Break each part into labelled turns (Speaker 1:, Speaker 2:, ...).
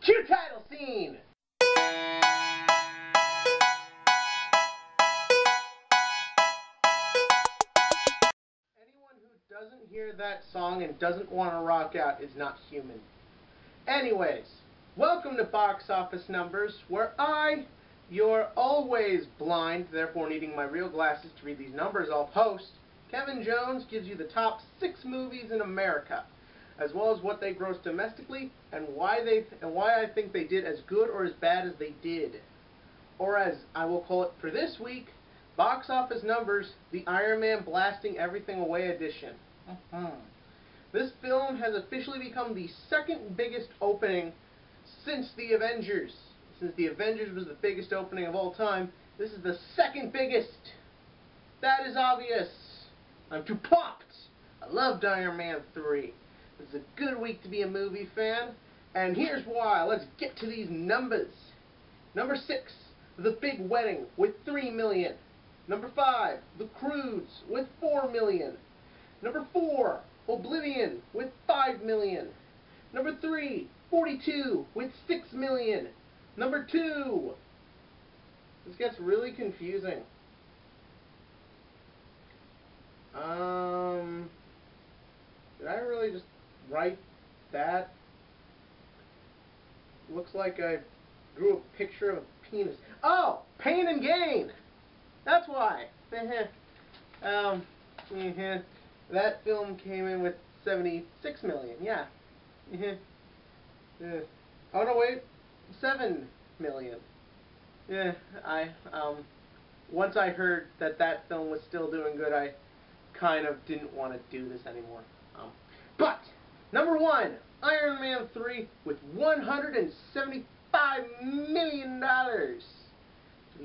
Speaker 1: Cue title scene! Anyone who doesn't hear that song and doesn't want to rock out is not human. Anyways, welcome to Box Office Numbers, where I, your always blind, therefore needing my real glasses to read these numbers off, host, Kevin Jones, gives you the top 6 movies in America, as well as what they grossed domestically and why I think they did as good or as bad as they did. Or as I will call it for this week, Box Office Numbers, the Iron Man Blasting Everything Away edition. This film has officially become the second biggest opening since the Avengers. Since the Avengers was the biggest opening of all time, this is the second biggest. That is obvious. I'm too pumped. I loved Iron Man 3. This is a good week to be a movie fan, and here's why. Let's get to these numbers. Number 6, The Big Wedding with 3 million. Number 5, The Croods with 4 million. Number 4, Oblivion with 5 million. Number 3, 42 with 6 million. Number 2, this gets really confusing. Did I really just write that? Looks like I drew a picture of a penis. Oh! Pain and Gain! That's why! That film came in with 76 million, yeah. Oh no, wait. 7 million. Yeah, once I heard that that film was still doing good, I kind of didn't want to do this anymore. But, number 1, Iron Man 3 with $175 million.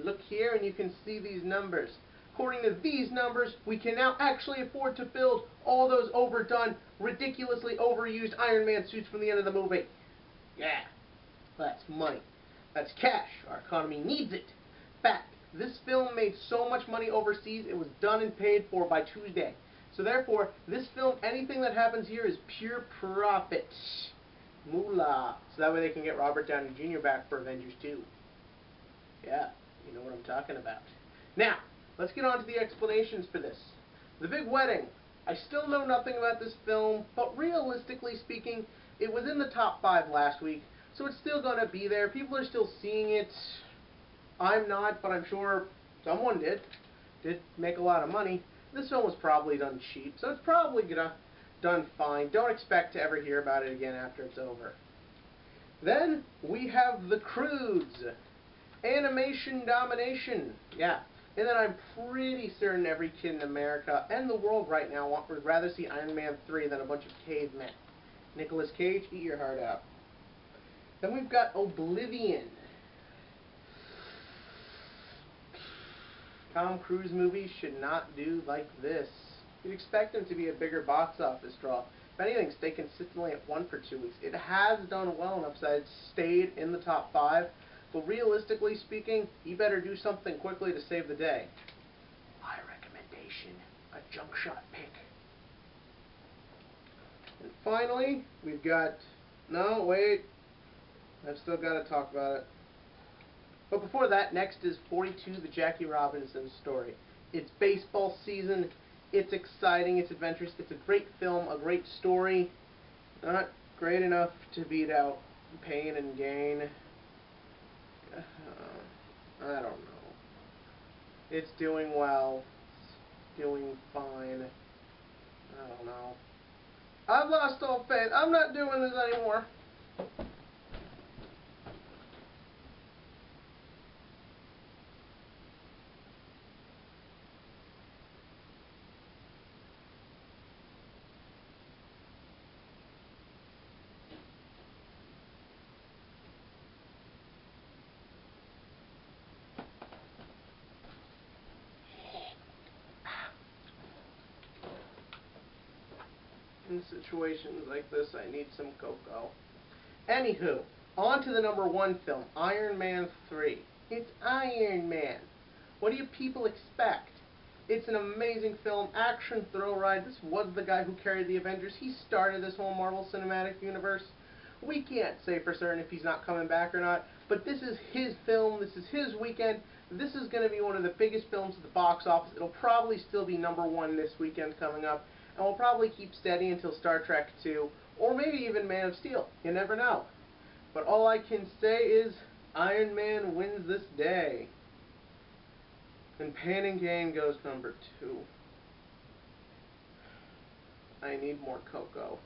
Speaker 1: Look here and you can see these numbers. According to these numbers, we can now actually afford to build all those overdone, ridiculously overused Iron Man suits from the end of the movie. Yeah, that's money. That's cash. Our economy needs it. In fact, this film made so much money overseas, it was done and paid for by Tuesday. So therefore, this film, anything that happens here is pure profit. Moolah. So that way they can get Robert Downey Jr. back for Avengers 2. Yeah, you know what I'm talking about. Now, let's get on to the explanations for this. The Big Wedding. I still know nothing about this film, but realistically speaking, it was in the top 5 last week, so it's still going to be there. People are still seeing it. I'm not, but I'm sure someone did. Did make a lot of money. This film was probably done cheap, so it's probably done fine. Don't expect to ever hear about it again after it's over. Then we have The Croods. Animation domination. Yeah. And then I'm pretty certain every kid in America and the world right now would rather see Iron Man 3 than a bunch of cavemen. Nicolas Cage, eat your heart out. Then we've got Oblivion. Tom Cruise movies should not do like this. You'd expect them to be a bigger box office draw. If anything, stay consistently at 1 for 2 weeks. It has done well enough that it's stayed in the top 5. But realistically speaking, you better do something quickly to save the day. My recommendation, a junk shot pick. And finally, we've got... No, wait. I've still got to talk about it. But before that, next is 42, the Jackie Robinson story. It's baseball season. It's exciting. It's adventurous. It's a great film, a great story. Not great enough to beat out Pain and Gain. I don't know. It's doing well. It's doing fine. I don't know. I've lost all faith. I'm not doing this anymore. In situations like this, I need some cocoa. Anywho, on to the number 1 film, Iron Man 3. It's Iron Man. What do you people expect? It's an amazing film, action thrill ride. This was the guy who carried the Avengers. He started this whole Marvel Cinematic Universe. We can't say for certain if he's not coming back or not, but this is his film, this is his weekend. This is going to be one of the biggest films at the box office. It'll probably still be #1 this weekend coming up, and we'll probably keep steady until Star Trek 2, or maybe even Man of Steel. You never know. But all I can say is Iron Man wins this day. And Pan and Gain goes #2. I need more cocoa.